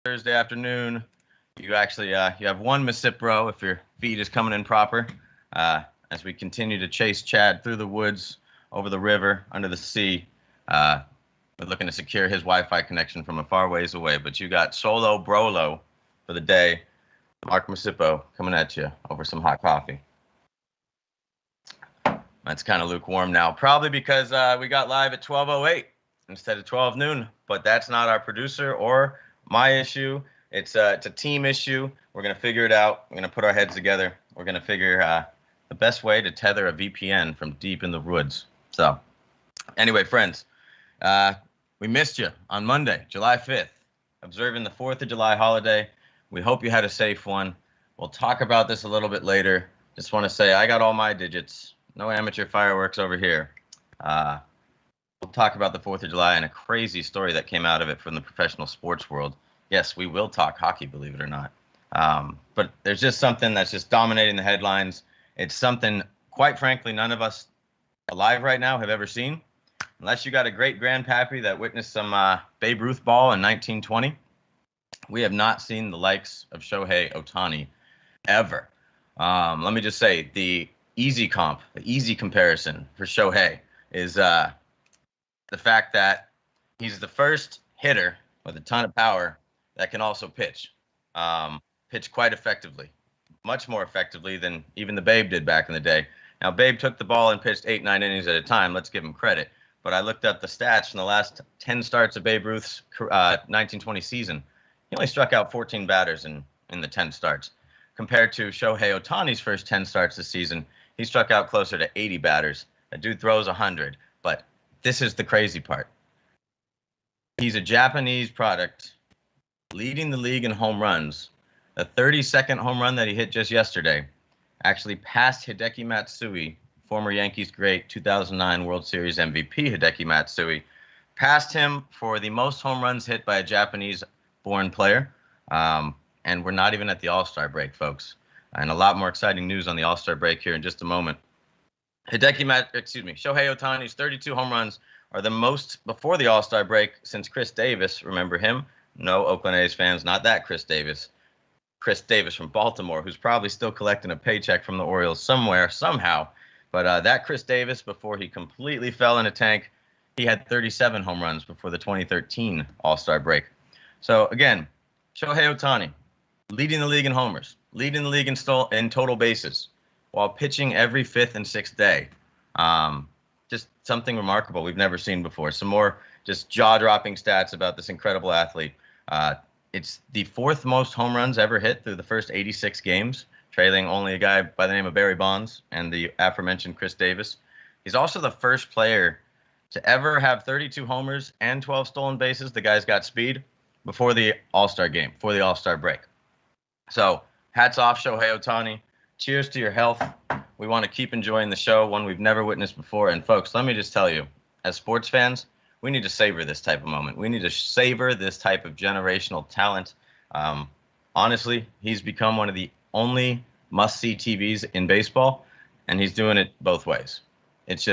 Thursday afternoon. You actually you have one MisippBRO if your feed is coming in proper. As we continue to chase Chad through the woods, over the river, under the sea. We're looking to secure his Wi-Fi connection from a far ways away. But you got solo brolo for the day. Mark Misippo coming at you over some hot coffee. That's kind of lukewarm now, probably because we got live at 12:08 instead of 12 noon. But that's not our producer or my issue. It's a team issue. We're gonna figure it out. We're gonna put our heads together. We're gonna figure the best way to tether a VPN from deep in the woods. So, anyway, friends, we missed you on Monday, July 5th, observing the 4th of July holiday. We hope you had a safe one. We'll talk about this a little bit later. Just want to say I got all my digits. No amateur fireworks over here. We'll talk about the 4th of July and a crazy story that came out of it from the professional sports world. Yes, we will talk hockey, believe it or not. But there's just something that's just dominating the headlines. It's something, quite frankly, none of us alive right now have ever seen. Unless you got a great grandpappy that witnessed some Babe Ruth ball in 1920. We have not seen the likes of Shohei Ohtani ever. Let me just say, the easy comparison for Shohei is the fact that he's the first hitter with a ton of power that can also pitch. Pitch quite effectively, much more effectively than even the Babe did back in the day. Now, Babe took the ball and pitched 8-9 innings at a time. Let's give him credit. But I looked up the stats from the last 10 starts of Babe Ruth's 1920 season. He only struck out 14 batters in the 10 starts. Compared to Shohei Ohtani's first 10 starts this season, he struck out closer to 80 batters. That dude throws 100. But this is the crazy part. He's a Japanese product leading the league in home runs. The 32nd home run that he hit just yesterday actually passed Hideki Matsui, former Yankees great 2009 World Series MVP Hideki Matsui, passed him for the most home runs hit by a Japanese-born player. And we're not even at the All-Star break, folks. And a lot more exciting news on the All-Star break here in just a moment. Shohei Ohtani's 32 home runs are the most before the All-Star break since Chris Davis. Remember him? No Oakland A's fans, not that Chris Davis. Chris Davis from Baltimore, who's probably still collecting a paycheck from the Orioles somewhere, somehow. But that Chris Davis, before he completely fell in a tank, he had 37 home runs before the 2013 All-Star break. So, again, Shohei Ohtani, leading the league in homers, leading the league in total bases, while pitching every 5th and 6th day. Just something remarkable we've never seen before. Some more just jaw-dropping stats about this incredible athlete. It's the 4th most home runs ever hit through the first 86 games, trailing only a guy by the name of Barry Bonds and the aforementioned Chris Davis. He's also the first player to ever have 32 homers and 12 stolen bases. The guy's got speed before the All-Star game, before the All-Star break. So hats off, Shohei Ohtani. Cheers to your health. We want to keep enjoying the show, one we've never witnessed before. And folks, let me just tell you, as sports fans, we need to savor this type of moment. We need to savor this type of generational talent. Honestly, he's become one of the only must-see TVs in baseball, and he's doing it both ways. It's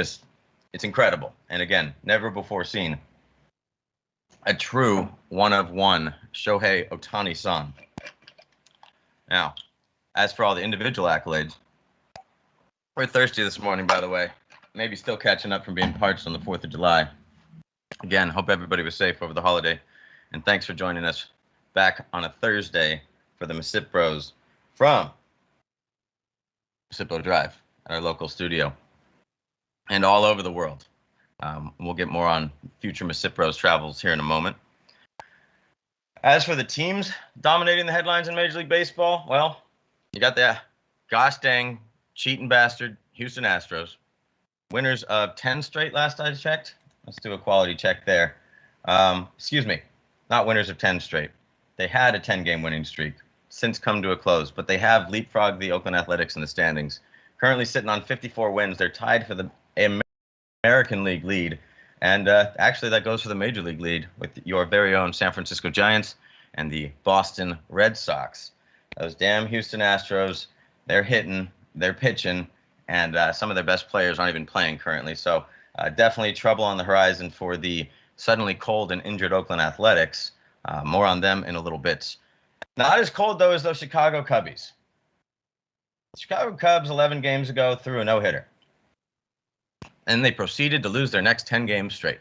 incredible. And again, never before seen. A true one-of-one Shohei Ohtani-san. Now, as for all the individual accolades, we're thirsty this morning, by the way. Maybe still catching up from being parched on the 4th of July. Again, hope everybody was safe over the holiday. And thanks for joining us back on a Thursday for the MisippBROs from Misippo Drive at our local studio and all over the world. We'll get more on future MisippBROs travels here in a moment. As for the teams dominating the headlines in Major League Baseball, well, you got the gosh dang cheating bastard Houston Astros, winners of 10 straight last I checked. Let's do a quality check there. Excuse me, not winners of 10 straight. They had a 10-game winning streak, since come to a close, but they have leapfrogged the Oakland Athletics in the standings. Currently sitting on 54 wins. They're tied for the American League lead. And actually, that goes for the Major League lead with your very own San Francisco Giants and the Boston Red Sox. Those damn Houston Astros, they're hitting, they're pitching, and some of their best players aren't even playing currently. So definitely trouble on the horizon for the suddenly cold and injured Oakland Athletics. More on them in a little bit. Not as cold, though, as those Chicago Cubbies. The Chicago Cubs 11 games ago threw a no-hitter. And they proceeded to lose their next 10 games straight.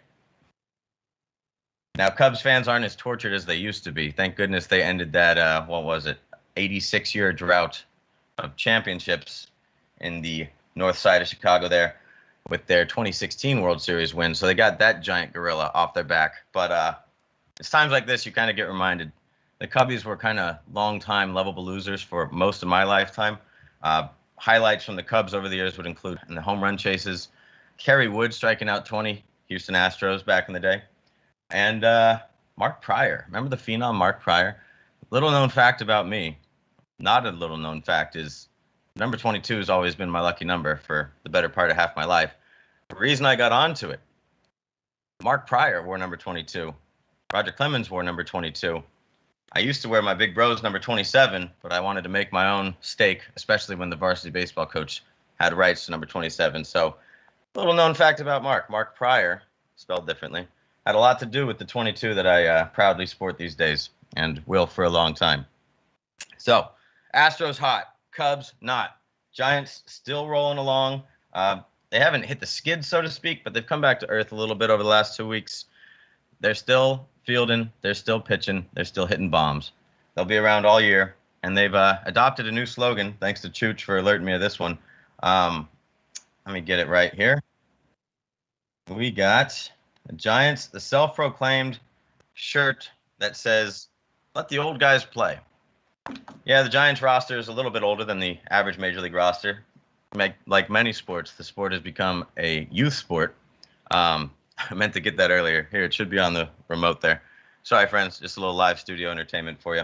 Now, Cubs fans aren't as tortured as they used to be. Thank goodness they ended that, 86-year drought of championships in the north side of Chicago there with their 2016 World Series win. So they got that giant gorilla off their back. But it's times like this you kind of get reminded. The Cubbies were kind of long-time lovable losers for most of my lifetime. Highlights from the Cubs over the years would include in the home run chases, Kerry Wood striking out 20 Houston Astros back in the day, and Mark Pryor. Remember the phenom Mark Pryor? Little known fact about me, not a little known fact, is number 22 has always been my lucky number for the better part of half my life. The reason I got onto it, Mark Pryor wore number 22. Roger Clemens wore number 22. I used to wear my Big Bros number 27, but I wanted to make my own stake, especially when the varsity baseball coach had rights to number 27. So, little known fact about Mark Pryor, spelled differently, had a lot to do with the 22 that I proudly sport these days and will for a long time. So, Astros hot, Cubs not. Giants still rolling along. They haven't hit the skid, so to speak, but they've come back to earth a little bit over the last 2 weeks. They're still fielding, they're still pitching, they're still hitting bombs. They'll be around all year, and they've adopted a new slogan. Thanks to Chooch for alerting me to this one. Let me get it right here. We got the Giants, the self-proclaimed shirt that says, "Let the old guys play." Yeah, the Giants roster is a little bit older than the average Major League roster. Like many sports, the sport has become a youth sport. I meant to get that earlier. Here, it should be on the remote there. Sorry, friends. Just a little live studio entertainment for you.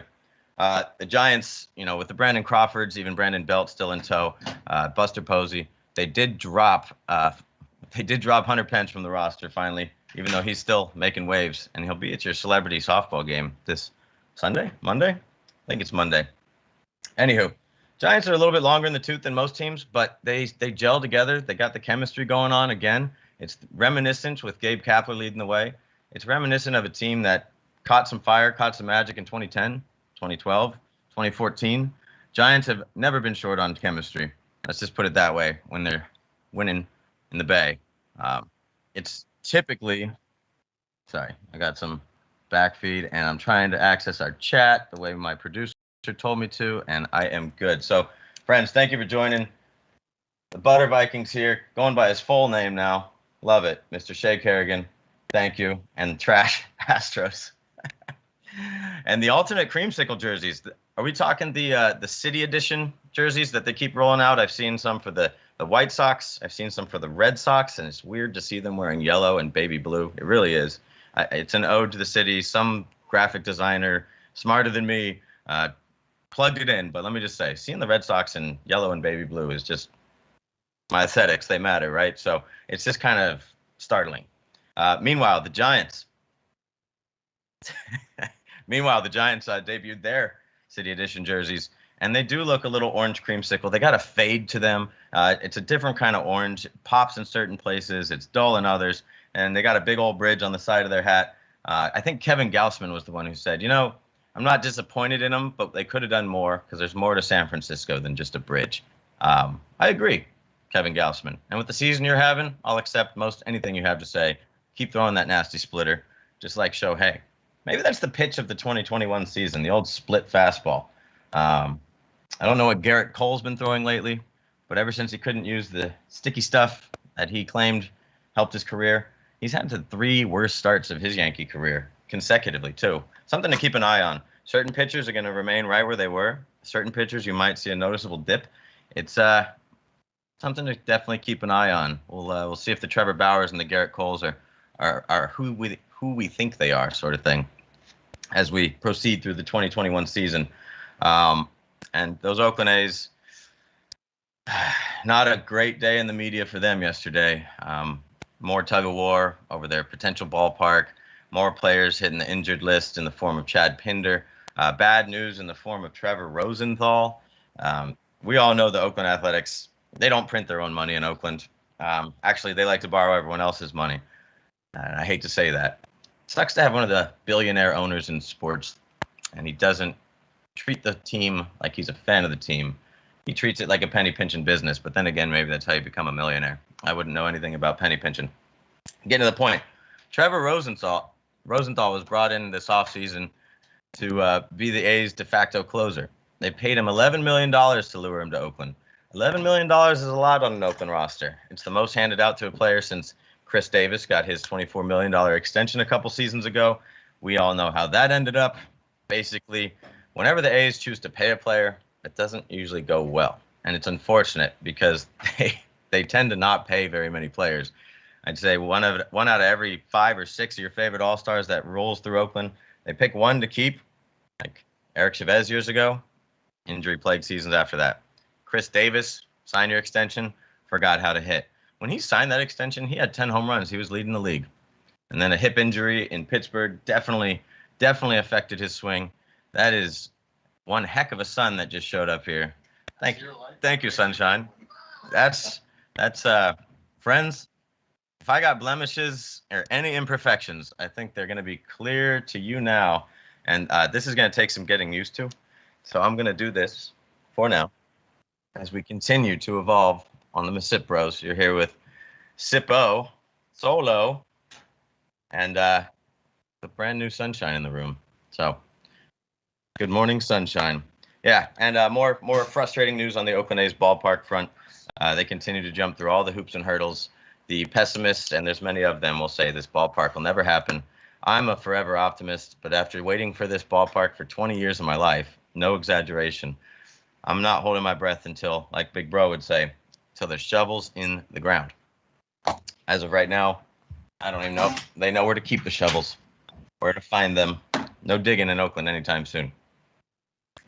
The Giants, with the Brandon Crawfords, even Brandon Belt still in tow, Buster Posey, they did drop Hunter Pence from the roster finally, even though he's still making waves, and he'll be at your celebrity softball game this Monday? I think it's Monday. Anywho, Giants are a little bit longer in the tooth than most teams, but they gel together. They got the chemistry going on again. It's reminiscent with Gabe Kapler leading the way. It's reminiscent of a team that caught some fire, caught some magic in 2010, 2012, 2014. Giants have never been short on chemistry. Let's just put it that way when they're winning in the Bay. It's typically, sorry, I got some backfeed, and I'm trying to access our chat the way my producer told me to, and I am good. So, friends, thank you for joining. The Butter Vikings here, going by his full name now. Love it. Mr. Shea Kerrigan, thank you. And Trash Astros. And the alternate creamsicle jerseys. Are we talking the City Edition jerseys that they keep rolling out? I've seen some for the White Sox. I've seen some for the Red Sox, and it's weird to see them wearing yellow and baby blue. It really is. It's an ode to the city. Some graphic designer smarter than me plugged it in. But let me just say, seeing the Red Sox in yellow and baby blue is just my aesthetics. They matter, right? So it's just kind of startling. Meanwhile, the Giants debuted their City Edition jerseys, and they do look a little orange creamsicle. They got a fade to them. It's a different kind of orange. It pops in certain places. It's dull in others. And they got a big old bridge on the side of their hat. I think Kevin Gausman was the one who said, I'm not disappointed in them, but they could have done more because there's more to San Francisco than just a bridge. I agree, Kevin Gausman. And with the season you're having, I'll accept most anything you have to say. Keep throwing that nasty splitter, just like Shohei. Maybe that's the pitch of the 2021 season, the old split fastball. I don't know what Garrett Cole's been throwing lately, but ever since he couldn't use the sticky stuff that he claimed helped his career, he's had the 3 worst starts of his Yankee career consecutively, too. Something to keep an eye on. Certain pitchers are going to remain right where they were. Certain pitchers, you might see a noticeable dip. It's something to definitely keep an eye on. We'll see if the Trevor Bauers and the Garrett Coles are who we think they are, sort of thing, as we proceed through the 2021 season. And those Oakland A's, not a great day in the media for them yesterday. More tug of war over their potential ballpark. More players hitting the injured list in the form of Chad Pinder. Bad news in the form of Trevor Rosenthal. We all know the Oakland Athletics, they don't print their own money in Oakland. Actually, they like to borrow everyone else's money. I hate to say that. sucks to have one of the billionaire owners in sports, and he doesn't treat the team like he's a fan of the team. He treats it like a penny pinching business, but then again, maybe that's how you become a millionaire. I wouldn't know anything about penny pinching. Getting to the point, Trevor Rosenthal was brought in this offseason to be the A's de facto closer. They paid him $11 million to lure him to Oakland. $11 million is a lot on an Oakland roster. It's the most handed out to a player since Chris Davis got his $24 million extension a couple seasons ago. We all know how that ended up. Basically, whenever the A's choose to pay a player, it doesn't usually go well. And it's unfortunate because they tend to not pay very many players. I'd say one out of every 5 or 6 of your favorite All-Stars that rolls through Oakland, they pick one to keep, like Eric Chavez years ago, injury-plagued seasons after that. Chris Davis, signed your extension, forgot how to hit. When he signed that extension, he had 10 home runs. He was leading the league. And then a hip injury in Pittsburgh definitely affected his swing. That is one heck of a sun that just showed up here. Thank you, sunshine. That's friends. If I got blemishes or any imperfections, I think they're going to be clear to you now. And this is going to take some getting used to. So I'm going to do this for now as we continue to evolve on the MisippBROs. You're here with Sippo, Solo, and the brand new sunshine in the room. So good morning, sunshine. Yeah, and more frustrating news on the Oakland A's ballpark front. They continue to jump through all the hoops and hurdles. The pessimists, and there's many of them, will say this ballpark will never happen. I'm a forever optimist, but after waiting for this ballpark for 20 years of my life, no exaggeration, I'm not holding my breath until, like Big Bro would say, until there's shovels in the ground. As of right now, I don't even know if they know where to keep the shovels, where to find them. No digging in Oakland anytime soon.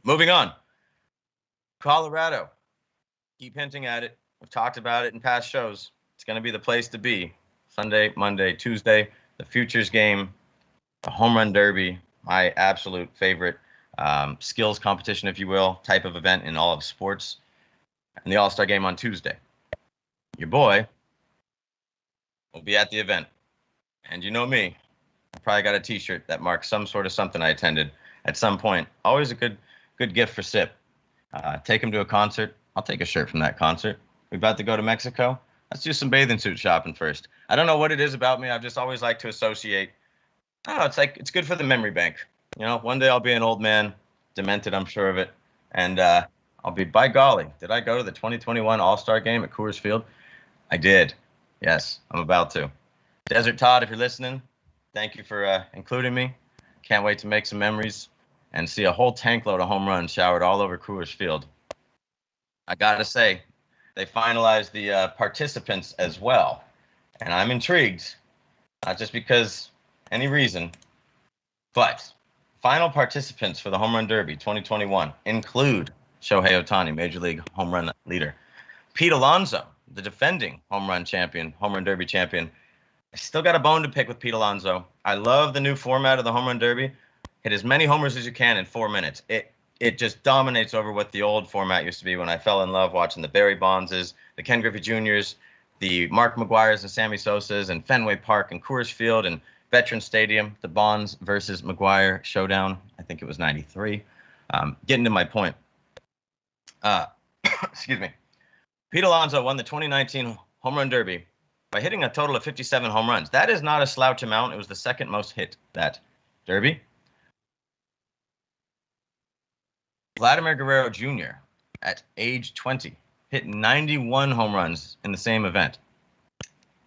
Moving on. Colorado. Keep hinting at it. We've talked about it in past shows. It's going to be the place to be. Sunday, Monday, Tuesday, the Futures game, the Home Run Derby, my absolute favorite skills competition, if you will, type of event in all of sports, and the All-Star game on Tuesday. Your boy will be at the event. And you know me, I probably got a t-shirt that marks some sort of something I attended at some point. Always a good gift for Sip. Take him to a concert. I'll take a shirt from that concert. We're about to go to Mexico. Let's do some bathing suit shopping first. I don't know what it is about me. I've just always liked to associate. I don't know. It's like, it's good for the memory bank. You know, one day I'll be an old man, demented, I'm sure of it. And I'll be, by golly, did I go to the 2021 All-Star game at Coors Field? I did. Yes, I'm about to. Desert Todd, if you're listening, thank you for including me. Can't wait to make some memories and see a whole tank load of home runs showered all over Coors Field. I got to say, they finalized the participants as well. And I'm intrigued, not just because any reason, but final participants for the Home Run Derby 2021 include Shohei Ohtani, Major League home run leader. Pete Alonso, the defending home run derby champion. I still got a bone to pick with Pete Alonso. I love the new format of the Home Run Derby. Hit as many homers as you can in 4 minutes. It just dominates over what the old format used to be when I fell in love watching the Barry Bondses, the Ken Griffey Jr.'s, the Mark McGuire's and Sammy Sosa's, and Fenway Park and Coors Field and Veterans Stadium, the Bonds versus McGuire showdown. I think it was 93. Getting to my point. Excuse me. Pete Alonso won the 2019 Home Run Derby by hitting a total of 57 home runs. That is not a slouch amount. It was the second most hit that Derby. Vladimir Guerrero Jr. at age 20 hit 91 home runs in the same event.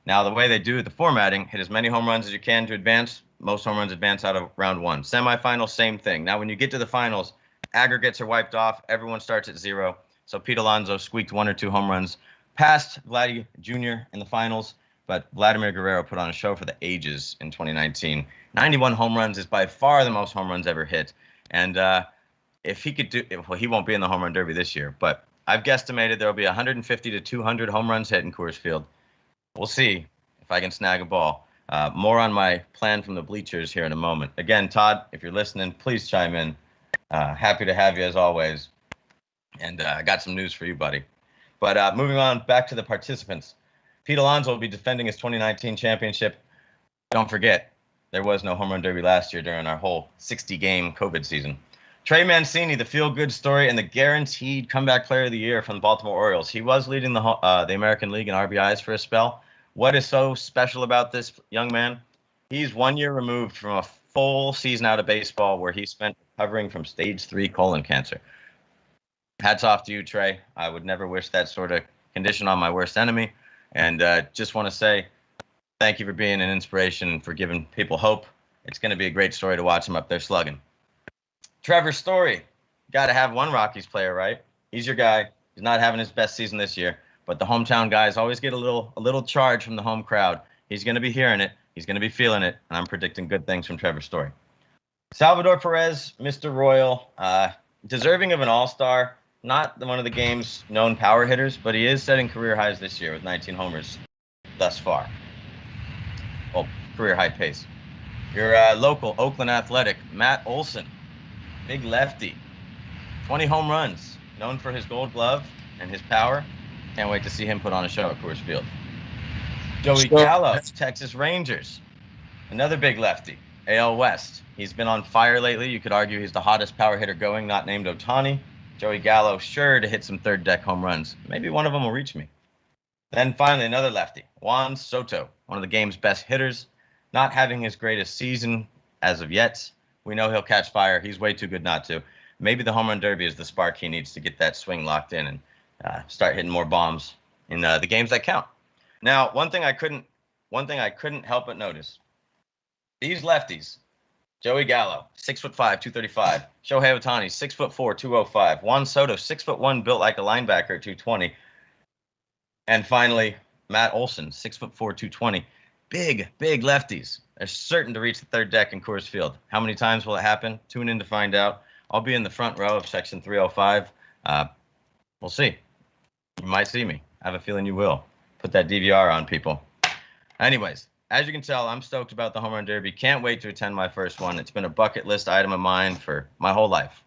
Now, the way they do the formatting, hit as many home runs as you can to advance. Most home runs advance out of round one. Semifinals, same thing. Now, when you get to the finals, aggregates are wiped off. Everyone starts at 0. So Pete Alonso squeaked 1 or 2 home runs past Vladdy Jr. in the finals, but Vladimir Guerrero put on a show for the ages in 2019. 91 home runs is by far the most home runs ever hit. And if he could do, well, he won't be in the Home Run Derby this year, but I've guesstimated there will be 150 to 200 home runs hit in Coors Field. We'll see if I can snag a ball. More on my plan from the bleachers here in a moment. Again, Todd, if you're listening, please chime in. Happy to have you as always. And I got some news for you, buddy. But moving on back to the participants. Pete Alonso will be defending his 2019 championship. Don't forget, there was no home run derby last year during our whole 60-game COVID season. Trey Mancini, the feel-good story and the guaranteed comeback player of the year from the Baltimore Orioles. He was leading the American League in RBIs for a spell. What is so special about this young man? He's 1 year removed from a full season out of baseball where he spent recovering from stage 3 colon cancer. Hats off to you, Trey. I would never wish that sort of condition on my worst enemy. And just want to say thank you for being an inspiration and for giving people hope. It's going to be a great story to watch him up there slugging. Trevor Story. Got to have one Rockies player, right? He's your guy. He's not having his best season this year, but the hometown guys always get a little charge from the home crowd. He's going to be hearing it. He's going to be feeling it, and I'm predicting good things from Trevor Story. Salvador Perez, Mr. Royal, deserving of an all-star. Not one of the game's known power hitters, but he is setting career highs this year with 19 homers thus far. Well, career high pace. Your local Oakland Athletic, Matt Olson, big lefty, 20 home runs, known for his Gold Glove and his power. Can't wait to see him put on a show at Coors Field. Joey Gallo, Texas Rangers, another big lefty, AL West. He's been on fire lately. You could argue he's the hottest power hitter going, not named Ohtani. Joey Gallo, sure to hit some third deck home runs. Maybe one of them will reach me. Then finally, another lefty, Juan Soto, one of the game's best hitters, not having his greatest season as of yet. We know he'll catch fire. He's way too good not to. Maybe the home run derby is the spark he needs to get that swing locked in and start hitting more bombs in the games that count. Now, one thing I couldn't help but notice: these lefties. Joey Gallo, 6'5", 235. Shohei Ohtani, 6'4", 205. Juan Soto, 6'1", built like a linebacker, 220. And finally, Matt Olson, 6'4", 220. Big lefties. They're certain to reach the third deck in Coors Field. How many times will it happen? Tune in to find out. I'll be in the front row of section 305. We'll see. You might see me. I have a feeling you will. Put that DVR on, people. Anyways, as you can tell, I'm stoked about the Home Run Derby. Can't wait to attend my first one. It's been a bucket list item of mine for my whole life.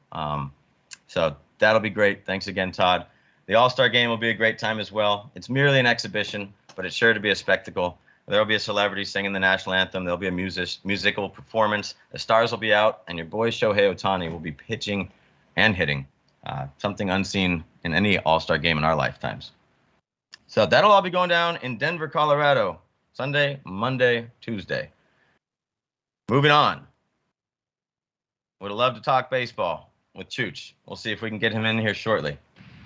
So that'll be great. Thanks again, Todd. The All-Star Game will be a great time as well. It's merely an exhibition, but it's sure to be a spectacle. There will be a celebrity singing the national anthem. There'll be a musical performance. The stars will be out, and your boy Shohei Ohtani will be pitching and hitting. Something unseen in any All-Star game in our lifetimes. So that'll all be going down in Denver, Colorado. Sunday, Monday, Tuesday. Moving on. Would have loved to talk baseball with Chooch. We'll see if we can get him in here shortly.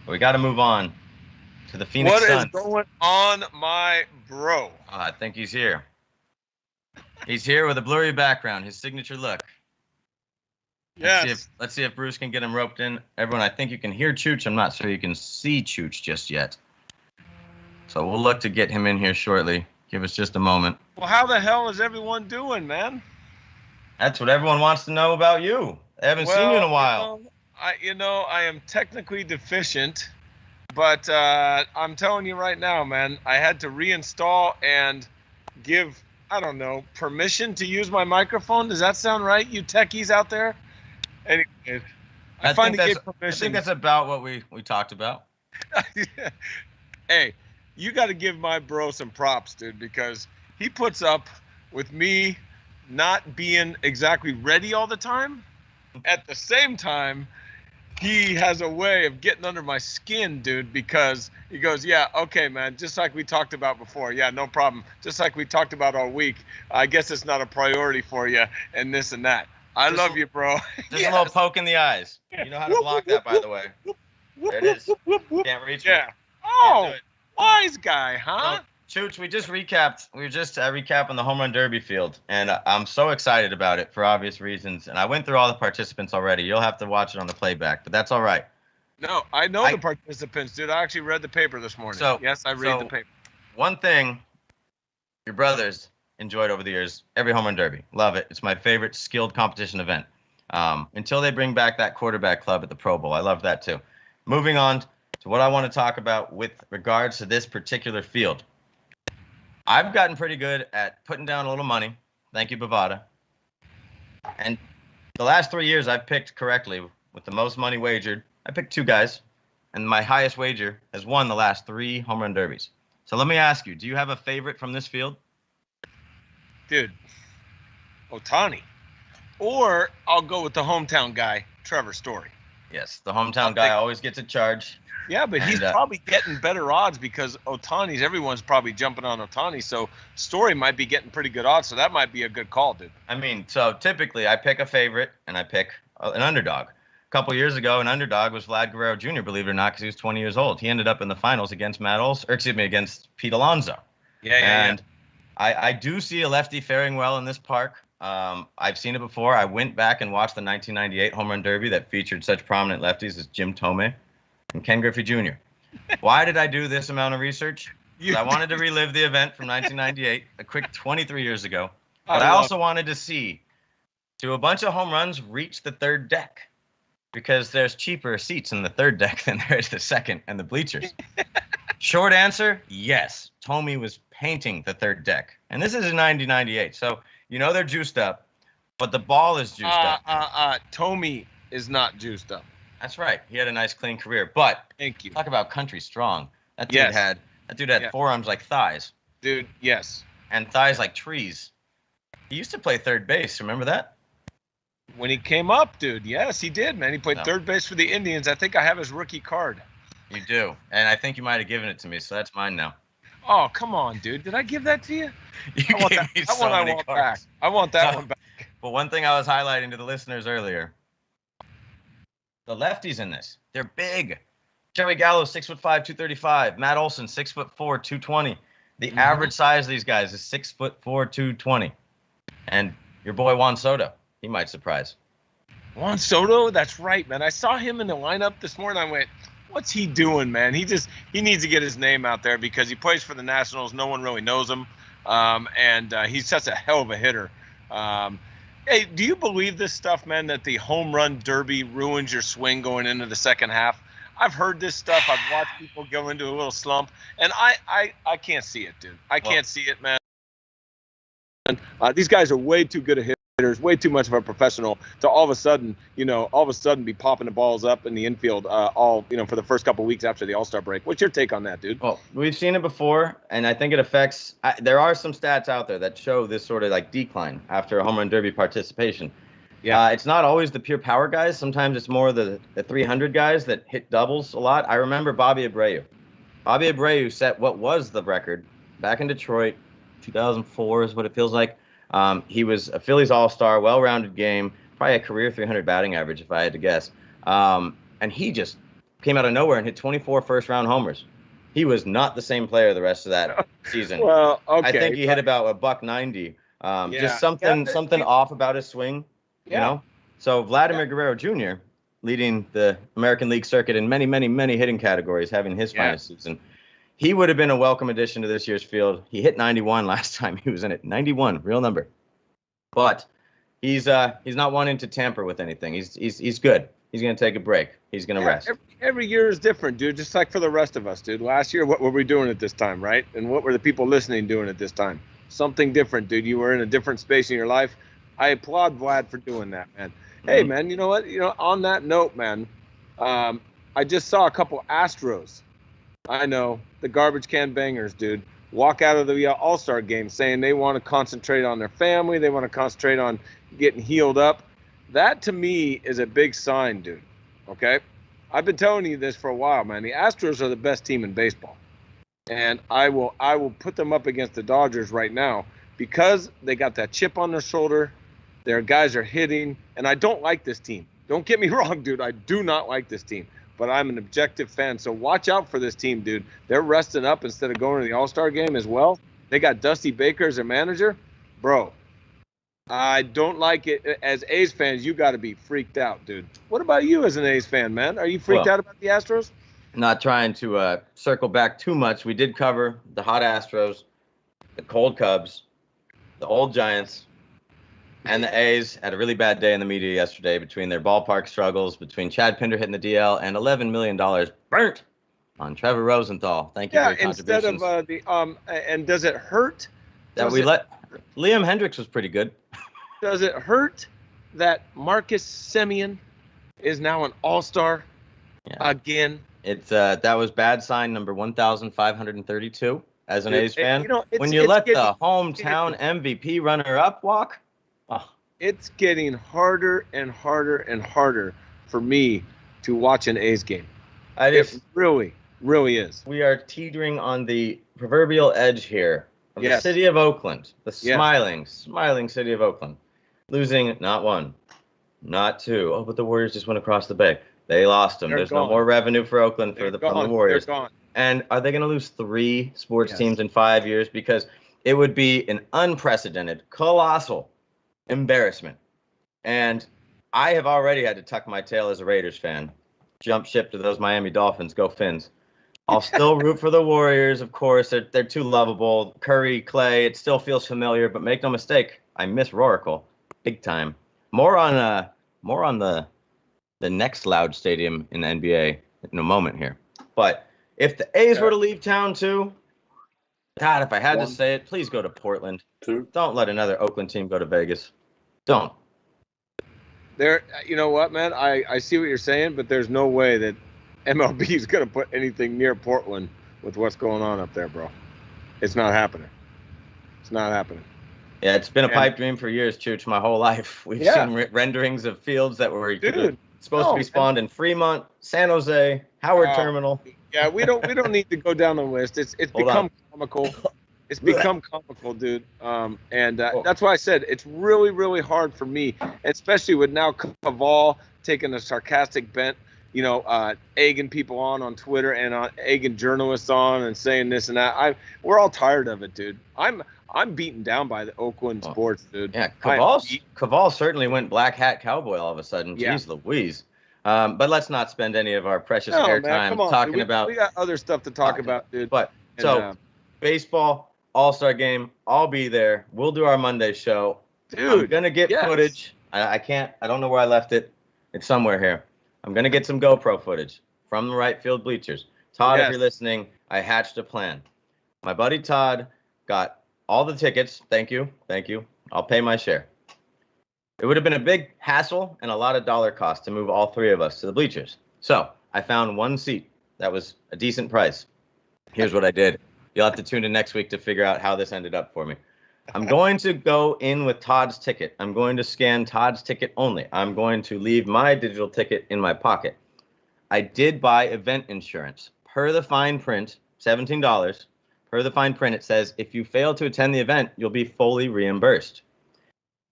But we got to move on to the Phoenix Suns. What is going on, my bro? I think he's here. He's here with a blurry background, his signature look. Yes. Let's see if Bruce can get him roped in. Everyone, I think you can hear Chooch. I'm not sure you can see Chooch just yet. So we'll look to get him in here shortly. Give us just a moment. Well, how the hell is everyone doing, man? That's what everyone wants to know about you. They haven't seen you in a while. I am technically deficient, but I'm telling you right now, man, I had to reinstall and give, I don't know, permission to use my microphone. Does that sound right, you techies out there? Anyways, I finally gave permission. I think that's about what we talked about. Hey, you got to give my bro some props, dude, because he puts up with me not being exactly ready all the time. At the same time, he has a way of getting under my skin, dude, because he goes, yeah, okay, man, just like we talked about before. Yeah, no problem. Just like we talked about all week. I guess it's not a priority for you and this and that. I love you, bro. Just yes. A little poke in the eyes. You know how to block that, by the way. There it is. Can't reach me. Yeah. Oh. Wise guy, huh? Chooch, we just recapped. We were just recapping the Home Run Derby field, and I'm so excited about it for obvious reasons. And I went through all the participants already. You'll have to watch it on the playback, but that's all right. No, I know the participants, dude. I actually read the paper this morning. So, yes, I read the paper. One thing your brothers enjoyed over the years, every Home Run Derby. Love it. It's my favorite skilled competition event. Until they bring back that quarterback club at the Pro Bowl. I love that, too. Moving on to what I want to talk about with regards to this particular field. I've gotten pretty good at putting down a little money. Thank you, Bovada. And the last 3 years I've picked correctly with the most money wagered. I picked 2 guys, and my highest wager has won the last 3 home run derbies. So let me ask you, do you have a favorite from this field? Dude, Ohtani. Or I'll go with the hometown guy, Trevor Story. Yes, the hometown guy always gets a charge. Yeah, but he's probably getting better odds because everyone's probably jumping on Ohtani. So Story might be getting pretty good odds. So that might be a good call, dude. I mean, so typically I pick a favorite and I pick an underdog. A couple years ago, an underdog was Vlad Guerrero Jr., believe it or not, because he was 20 years old. He ended up in the finals against against Pete Alonso. And I do see a lefty faring well in this park. I've seen it before. I went back and watched the 1998 Home Run Derby that featured such prominent lefties as Jim Thome and Ken Griffey Jr. Why did I do this amount of research? I wanted to relive the event from 1998, a quick 23 years ago. But I also wanted to see, do a bunch of home runs reach the third deck? Because there's cheaper seats in the third deck than there is the second and the bleachers. Short answer, yes. Thome was painting the third deck. And this is in 1998. So, they're juiced up, but the ball is juiced up. Thome is not juiced up. That's right. He had a nice, clean career. But thank you. Talk about country strong. That dude had forearms like thighs. Dude, yes. And thighs like trees. He used to play third base. Remember that? When he came up, dude. Yes, he did, man. He played third base for the Indians. I think I have his rookie card. You do. And I think you might have given it to me, so that's mine now. Oh, come on, dude. Did I give that to you? I want that one back. I want that one back. But one thing I was highlighting to the listeners earlier, the lefties in this, they're big. Joey Gallo, 6'5", 235. Matt Olson, 6'4", 220. The average size of these guys is 6'4", 220. And your boy Juan Soto, he might surprise. Juan Soto, that's right, man. I saw him in the lineup this morning. I went, what's he doing, man? He needs to get his name out there because he plays for the Nationals. No one really knows him, and he's such a hell of a hitter. Hey, do you believe this stuff, man, that the home run derby ruins your swing going into the second half? I've heard this stuff. I've watched people go into a little slump, and I can't see it, dude. I can't see it, man. These guys are way too good at hitters, way too much of a professional to all of a sudden be popping the balls up in the infield for the first couple of weeks after the All-Star break. What's your take on that, dude? Well, we've seen it before, and I think it affects there are some stats out there that show this sort of like decline after a home run derby participation. Yeah, it's not always the pure power guys. Sometimes it's more the 300 guys that hit doubles a lot. I remember Bobby Abreu. Bobby Abreu set what was the record back in Detroit, 2004 is what it feels like. He was a Phillies all-star, well-rounded game, probably a career 300 batting average if I had to guess. And he just came out of nowhere and hit 24 first-round homers. He was not the same player the rest of that season. Well, okay. I think he hit about a $190. Just something off about his swing, you know? So Vladimir Guerrero Jr., leading the American League circuit in many, many, many hitting categories, having his finest season. He would have been a welcome addition to this year's field. He hit 91 last time he was in it. 91, real number. But he's not wanting to tamper with anything. He's good. He's going to take a break. He's going to rest. Every year is different, dude, just like for the rest of us, dude. Last year, what were we doing at this time, right? And what were the people listening doing at this time? Something different, dude. You were in a different space in your life. I applaud Vlad for doing that, man. Hey, man, you know what? On that note, man, I just saw a couple Astros. I know, the garbage can bangers, dude, walk out of the All-Star game saying they want to concentrate on their family. They want to concentrate on getting healed up. That, to me, is a big sign, dude, okay? I've been telling you this for a while, man. The Astros are the best team in baseball. And I will put them up against the Dodgers right now because they got that chip on their shoulder. Their guys are hitting, and I don't like this team. Don't get me wrong, dude. I do not like this team. But I'm an objective fan, so watch out for this team, dude. They're resting up instead of going to the All-Star game as well. They got Dusty Baker as their manager. Bro, I don't like it. As A's fans, you got to be freaked out, dude. What about you as an A's fan, man? Are you freaked out about the Astros? Not trying to circle back too much. We did cover the hot Astros, the cold Cubs, the old Giants, and the A's had a really bad day in the media yesterday between their ballpark struggles, between Chad Pinder hitting the DL, and $11 million burnt on Trevor Rosenthal. Thank you for your contributions. Instead of and does it hurt that Liam Hendricks was pretty good. Does it hurt that Marcus Semien is now an All-Star again? It's that was bad sign number 1,532 as an A's fan. When you let the hometown MVP runner-up walk. Oh. it's getting harder and harder and harder for me to watch an A's game. It really, really is. We are teetering on the proverbial edge here of the city of Oakland, the smiling city of Oakland, losing not one, not two. Oh, but the Warriors just went across the bay. They lost them. There's no more revenue for Oakland from the Warriors. They're gone. And are they going to lose 3 sports teams in 5 years? Because it would be an unprecedented, colossal embarrassment. And I have already had to tuck my tail as a Raiders fan. Jump ship to those Miami Dolphins. Go Fins. I'll still root for the Warriors, of course. They're too lovable. Curry, Clay, it still feels familiar. But make no mistake, I miss Roracle big time. More on the next loud stadium in the NBA in a moment here. But if the A's were to leave town too, God, if I had to say it, please go to Portland. 2. Don't let another Oakland team go to Vegas. Don't. You know what, man? I see what you're saying, but there's no way that MLB is going to put anything near Portland with what's going on up there, bro. It's not happening. It's not happening. Yeah, it's been a pipe dream for years, Chooch, my whole life. We've seen renderings of fields that were supposed to be spawned in Fremont, San Jose, Howard Terminal. Yeah, we don't need to go down the list. It's become comical. It's become comical, dude. That's why I said it's really, really hard for me, especially with now Caval taking a sarcastic bent, egging people on Twitter and egging journalists on and saying this and that. We're all tired of it, dude. I'm beaten down by the Oakland sports, dude. Yeah, Caval certainly went black hat cowboy all of a sudden. Jeez Louise. But let's not spend any of our precious airtime talking about. We got other stuff to talk about, dude. But baseball, All-Star game, I'll be there. We'll do our Monday show. Dude, I'm gonna get footage. I don't know where I left it. It's somewhere here. I'm gonna get some GoPro footage from the right field bleachers. Todd, if you're listening, I hatched a plan. My buddy Todd got all the tickets. Thank you. I'll pay my share. It would have been a big hassle and a lot of dollar cost to move all 3 of us to the bleachers. So I found one seat that was a decent price. Here's what I did. You'll have to tune in next week to figure out how this ended up for me. I'm going to go in with Todd's ticket. I'm going to scan Todd's ticket only. I'm going to leave my digital ticket in my pocket. I did buy event insurance. Per the fine print, $17. Per the fine print, it says if you fail to attend the event, you'll be fully reimbursed.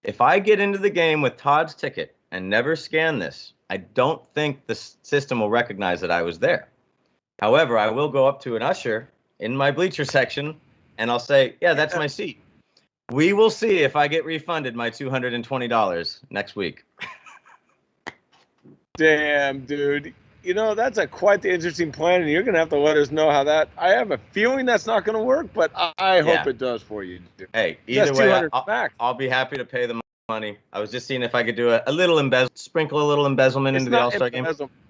If I get into the game with Todd's ticket and never scan this, I don't think the system will recognize that I was there. However, I will go up to an usher in my bleacher section and I'll say, yeah, that's my seat. We will see if I get refunded my $220 next week. Damn, dude. That's quite the interesting plan, and you're going to have to let us know how that. I have a feeling that's not going to work, but I hope it does for you, dude. Hey, either way, I'll be happy to pay the money. I was just seeing if I could do a little sprinkle a little embezzlement into the All-Star game.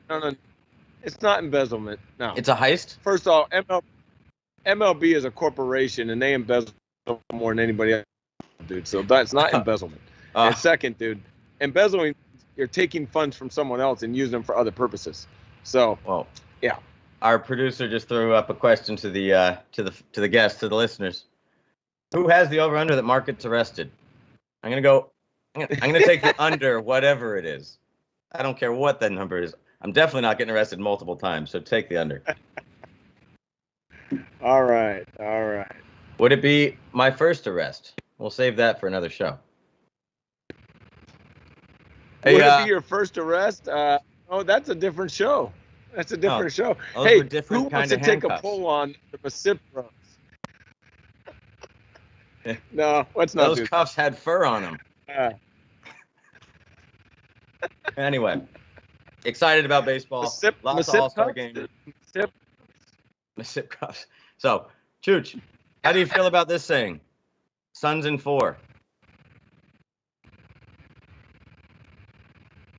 No, it's not embezzlement. No, it's a heist. First off, MLB is a corporation, and they embezzle more than anybody else, dude. So that's not embezzlement. And second, dude, embezzling, you're taking funds from someone else and using them for other purposes. So, our producer just threw up a question to the guests, to the listeners. Who has the over/under that Mark gets arrested? I'm gonna take the under, whatever it is. I don't care what that number is. I'm definitely not getting arrested multiple times, so take the under. All right. Would it be my first arrest? We'll save that for another show. Would it be your first arrest? That's a different show. That's a different show. Hey, who wants to take a poll on the MisippBROs? No, let's not. Those cuffs had fur on them. Anyway, excited about baseball. Lots of All-Star games. Misipp cuffs. So, Chooch, how do you feel about this saying? Suns in 4.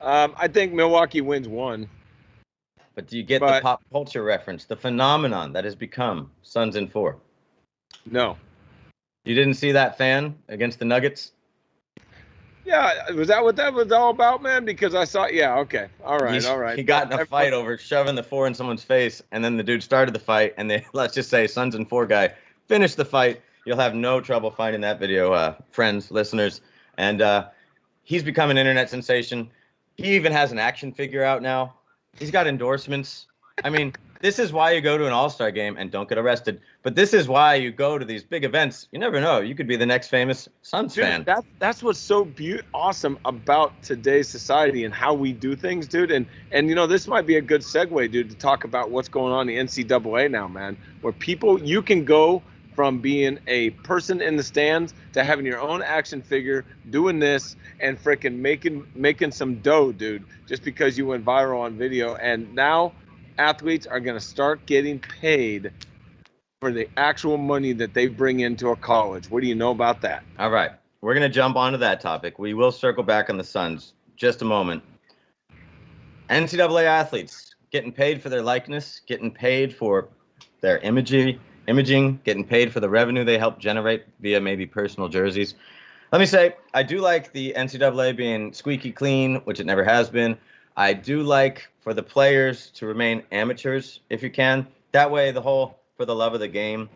I think Milwaukee wins 1. But do you get the pop culture reference, the phenomenon that has become Suns in 4? No. You didn't see that fan against the Nuggets? Yeah, was that what that was all about, man? Because I saw, okay. All right. He got in a fight over shoving the 4 in someone's face, and then the dude started the fight, and let's just say Suns in 4 guy finished the fight. You'll have no trouble finding that video, friends, listeners. And He's become an internet sensation. He even has an action figure out now. He's got endorsements. I mean, this is why you go to an all-star game and don't get arrested. But this is why you go to these big events. You never know. You could be the next famous Suns fan. That's what's so awesome about today's society and how we do things, dude. And this might be a good segue, dude, to talk about what's going on in the NCAA now, man. Where you can go from being a person in the stands to having your own action figure, doing this, and freaking making some dough, dude, just because you went viral on video. And now athletes are going to start getting paid for the actual money that they bring into a college. What do you know about that? All right. We're going to jump onto that topic. We will circle back on the Suns just a moment. NCAA athletes getting paid for their likeness, getting paid for their imaging, getting paid for the revenue they help generate via maybe personal jerseys. Let me say, I do like the NCAA being squeaky clean, which it never has been. I do like for the players to remain amateurs if you can. That way, the whole for the love of the game,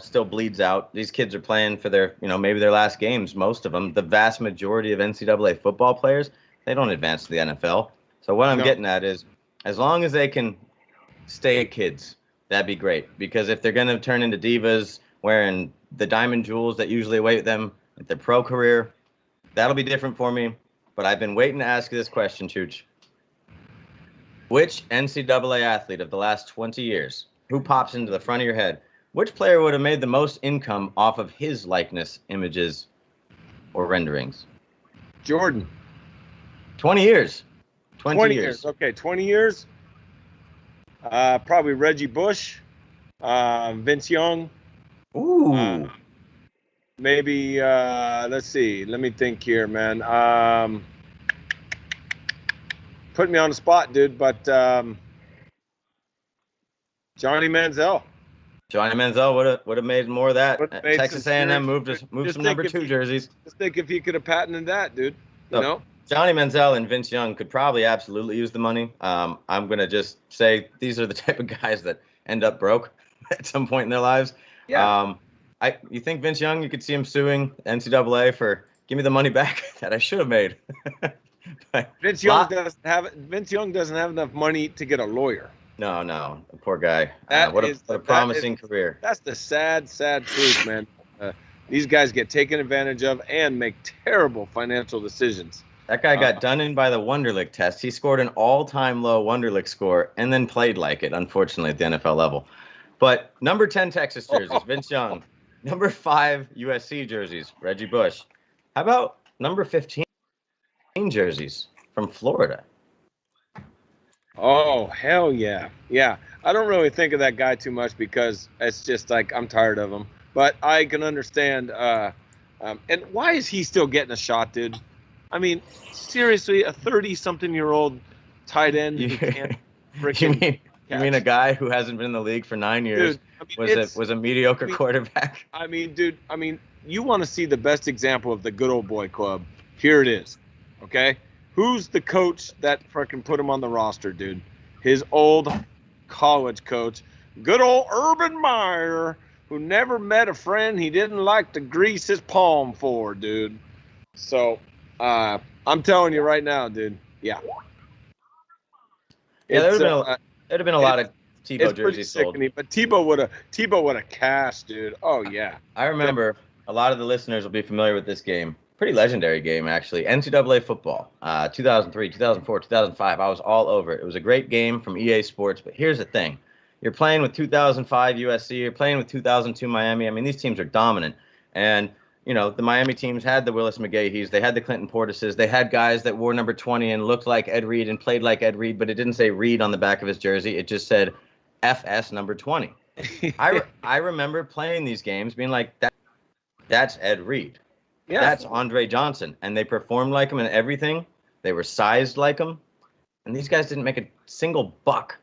still bleeds out. These kids are playing for their, maybe their last games, most of them. The vast majority of NCAA football players, they don't advance to the NFL. So what I'm getting at is, as long as they can stay kids, that'd be great. Because if they're going to turn into divas wearing the diamond jewels that usually await them at their pro career, that'll be different for me. But I've been waiting to ask you this question, Chooch. Which NCAA athlete of the last 20 years, who pops into the front of your head, which player would have made the most income off of his likeness, images, or renderings? Jordan. 20 years. 20 years. Okay, 20 years. Probably Reggie Bush, Vince Young. Ooh. Maybe, let's see. Let me think here, man. Put me on the spot, dude, but Johnny Manziel. Johnny Manziel would have made more of that. Texas A&M moved some number 2 jerseys. Just think if he could have patented that, dude. You know? Johnny Manziel and Vince Young could probably absolutely use the money. I'm going to just say these are the type of guys that end up broke at some point in their lives. Yeah. You think Vince Young, you could see him suing NCAA for give me the money back that I should have made. Vince Young doesn't have enough money to get a lawyer. No, poor guy. What a promising career. That's the sad truth, man. These guys get taken advantage of and make terrible financial decisions. That guy got done in by the Wonderlic test. He scored an all-time low Wonderlic score and then played like it, unfortunately, at the NFL level. But number 10 Texas jerseys, Vince Young. Number 5 USC jerseys, Reggie Bush. How about number 15 jerseys from Florida? Oh, hell yeah. Yeah. I don't really think of that guy too much because it's just like I'm tired of him. But I can understand. And why is he still getting a shot, dude? I mean, seriously, a 30-something-year-old tight end who can't freaking You mean a guy who hasn't been in the league for 9 years, dude, was a mediocre quarterback? I mean, dude, you want to see the best example of the good old boy club. Here it is, okay? Who's the coach that freaking put him on the roster, dude? His old college coach, good old Urban Meyer, who never met a friend he didn't like to grease his palm for, dude. So, I'm telling you right now, dude. Yeah. Yeah, there'd have been a lot of Tebow jerseys sold. But Tebow would have cashed, dude. Oh yeah. I remember a lot of the listeners will be familiar with this game. Pretty legendary game, actually. NCAA football, 2003, 2004, 2005. I was all over it. It was a great game from EA Sports. But here's the thing. You're playing with 2005 USC. You're playing with 2002 Miami. I mean, these teams are dominant. And, the Miami teams had the Willis McGahees. They had the Clinton Portises. They had guys that wore number 20 and looked like Ed Reed and played like Ed Reed, but it didn't say Reed on the back of his jersey. It just said FS number 20. I remember playing these games being like, that's Ed Reed. Yeah. That's Andre Johnson. And they performed like him and everything. They were sized like him. And these guys didn't make a single buck.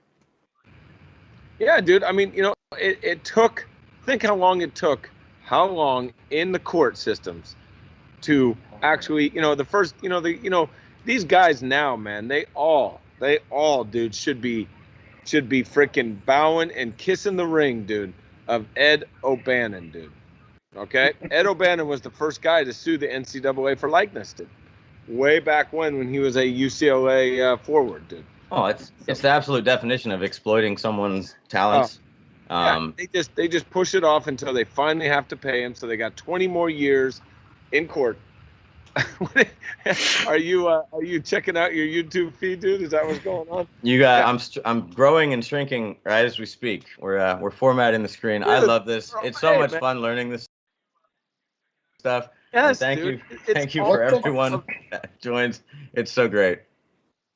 Yeah, dude. I mean, it took, think how long it took, in the court systems to actually, these guys now, man, they all, dude, should be freaking bowing and kissing the ring, dude, of Ed O'Bannon, dude. Okay? Ed O'Bannon was the first guy to sue the NCAA for likeness, dude. way back when he was a UCLA forward, dude. Oh, it's the absolute definition of exploiting someone's talents. They just push it off until they finally have to pay him. So they got 20 more years in court. Are you checking out your YouTube feed, dude? Is that what's going on? I'm growing and shrinking right as we speak. We're formatting the screen. Dude, I love this. It's so much fun learning this stuff. Yes, and thank you for everyone that joins. It's so great.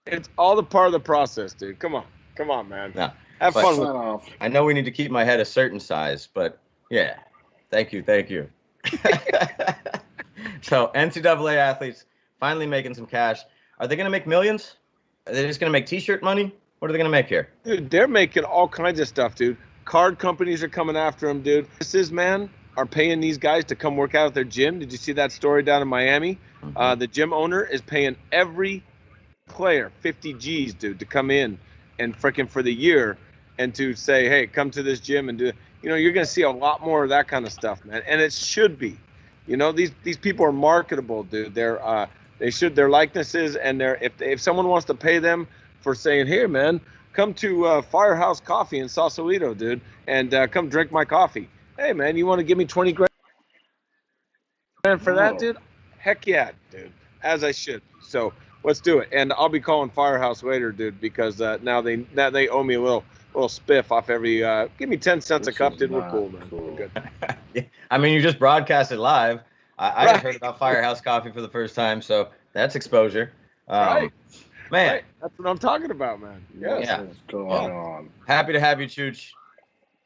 It's all the part of the process, dude. Come on, man. Yeah. Have fun with it. I know we need to keep my head a certain size, but yeah. Thank you. So NCAA athletes finally making some cash. Are they going to make millions? Are they just going to make T-shirt money? What are they going to make here? Dude, they're making all kinds of stuff, dude. Card companies are coming after them, dude. Are paying these guys to come work out at their gym. Did you see that story down in Miami? Mm-hmm. The gym owner is paying every player 50 G's, dude, to come in and freaking for the year and to say, hey, come to this gym and do it. You know, you're going to see a lot more of that kind of stuff, man. And it should be. You know, these people are marketable, dude. Their likenesses, and if someone wants to pay them for saying, here, man, come to Firehouse Coffee in Sausalito, dude, and come drink my coffee. Hey, man, you want to give me 20 grand for that, dude? Heck yeah, dude. As I should. So let's do it. And I'll be calling Firehouse later, dude, because now they owe me a little spiff off every. Give me 10 cents a cup, dude. We're cool, man. We're good. Yeah. I mean, you just broadcasted live. I just heard about Firehouse Coffee for the first time, so that's exposure. Right. Man. Right. That's what I'm talking about, man. Yes. Yeah. What's going on? Happy to have you, Chooch.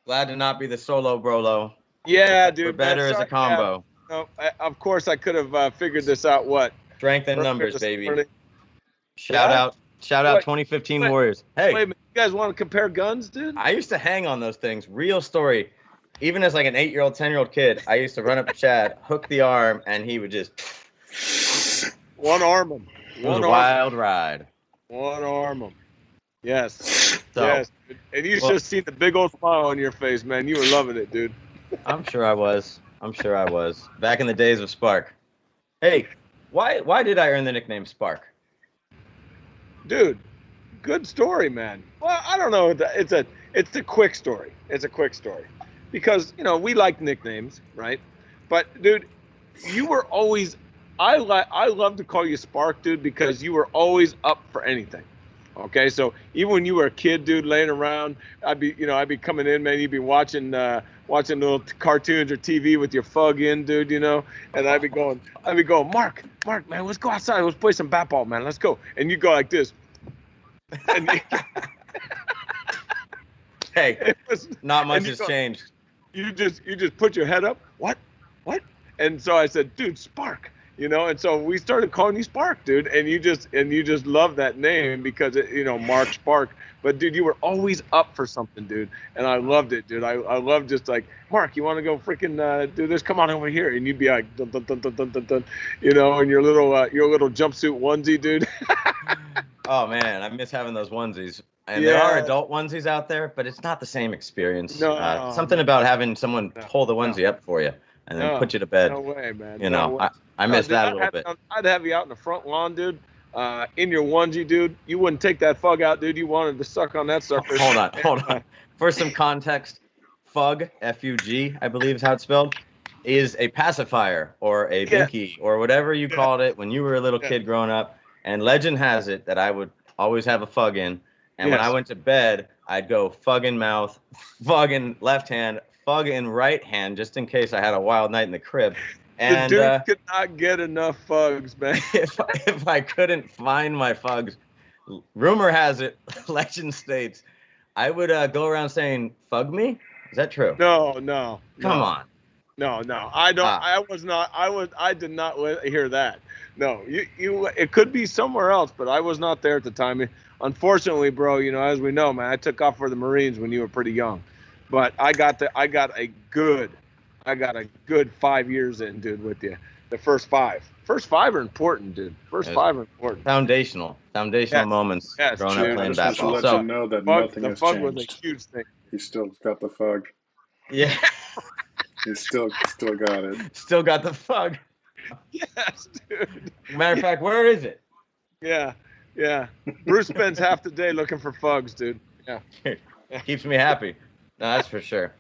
Glad to not be the solo brolo. Yeah, dude. We're better as a combo. No, of course, I could have figured this out. What? Strength in numbers, baby. Shout out 2015 Warriors. Hey. Wait a minute. You guys want to compare guns, dude? I used to hang on those things. Real story. Even as like an 8-year-old, 10-year-old kid, I used to run up to Chad, hook the arm, and he would just one arm him. It was a wild ride. One arm him. Yes. So, yes. And you should have seen the big old smile on your face, man. You were loving it, dude. I'm sure I was. Back in the days of Spark. Hey, why did I earn the nickname Spark? Dude, good story, man. Well, I don't know. It's a quick story. Because, you know, we like nicknames, right? But, dude, you were always I love to call you Spark, dude, because you were always up for anything. Okay, so even when you were a kid, dude, laying around, I'd be coming in, man. You'd be watching little cartoons or TV with your fug in, dude, you know. And I'd be going, Mark, man, let's go outside, let's play some bat ball, man, let's go. And you go like this. And hey, not much has changed. You just put your head up. What? And so I said, dude, Spark. You know, and so we started calling you Spark, dude, and you just love that name because Mark Spark. But dude, you were always up for something, dude, and I loved it, dude. I love just like, Mark, you want to go freaking do this? Come on over here, and you'd be like, dun, dun, dun, dun, dun, dun, dun, you know, and your little jumpsuit onesie, dude. Oh man, I miss having those onesies. And there are adult onesies out there, but it's not the same experience. No, something about having someone pull the onesie up for you and then put you to bed. No way, man. You know, I miss that a little bit. I'd have you out in the front lawn, dude, in your onesie, dude. You wouldn't take that fug out, dude. You wanted to suck on that sucker. Hold on. For some context, fug, F-U-G, I believe is how it's spelled, is a pacifier or a binky or whatever you called it when you were a little kid growing up. And legend has it that I would always have a fug in. And when I went to bed, I'd go fug in mouth, fug in left hand, fug in right hand, just in case I had a wild night in the crib. And the dude could not get enough fugs, man. if I couldn't find my fugs, rumor has it, legend states, I would go around saying, "Fug me." Is that true? No. Come on. No. I don't. I did not hear that. No, you. It could be somewhere else, but I was not there at the time. Unfortunately, bro, you know, as we know, man, I took off for the Marines when you were pretty young, but I got a good 5 years in, dude, with you. The first five are important, dude. First 5 are important. Foundational moments growing up playing basketball. Let you know that nothing has fug changed. Was a huge thing. He still got the fug. Yeah. He still got it. Still got the fug. Yes, dude. Matter of fact, where is it? Yeah, yeah. Bruce spends half the day looking for fugs, dude. Yeah. Keeps me happy. No, that's for sure.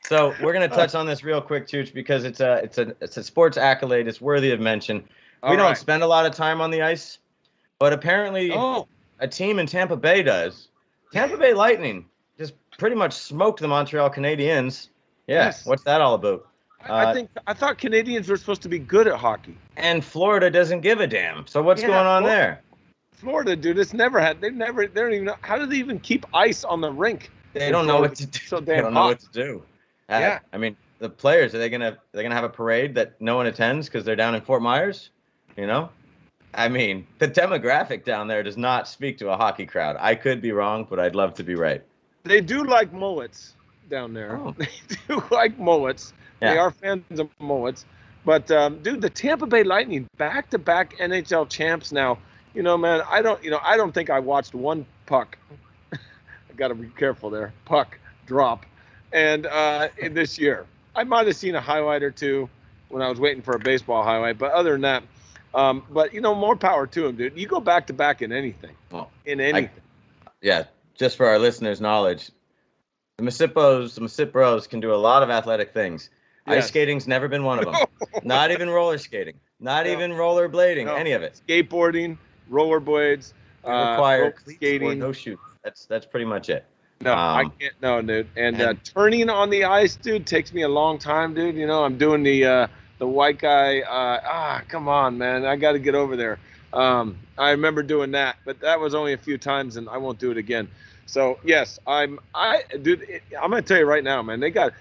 So we're gonna touch on this real quick, Chooch, because it's a sports accolade. It's worthy of mention. We All don't right. spend a lot of time on the ice, but apparently a team in Tampa Bay does. Tampa Bay Lightning just pretty much smoked the Montreal Canadiens. Yeah, Yes. what's that all about? I thought Canadians were supposed to be good at hockey. And Florida doesn't give a damn. So what's going on there? Florida, dude, they don't even know, how do they even keep ice on the rink? They don't know what to do. So They damn don't know hot. what to do. Yeah. I mean, the players, are they gonna have a parade that no one attends because they're down in Fort Myers? You know? I mean, the demographic down there does not speak to a hockey crowd. I could be wrong, but I'd love to be right. They do like mullets down there. Oh. They do like mullets. Yeah. They are fans of mullets. But dude, the Tampa Bay Lightning, back-to-back NHL champs now. You know, man, I don't think I watched one puck. I got to be careful there. Puck drop, and in this year, I might have seen a highlight or two when I was waiting for a baseball highlight. But other than that, but more power to them, dude. You go back-to-back in anything. Well, in anything. Yeah, just for our listeners' knowledge, the MisippBROs can do a lot of athletic things. Yes. Ice skating's never been one of them. Not even roller skating. Not even rollerblading. No. Any of it. Skateboarding, rollerblades, Require roller cleats or skating. no shoes. That's pretty much it. No, I can't. No, dude. And turning on the ice, dude, takes me a long time, dude. I'm doing the white guy. Come on, man. I got to get over there. I remember doing that, but that was only a few times, and I won't do it again. So yes, I'm gonna tell you right now, man.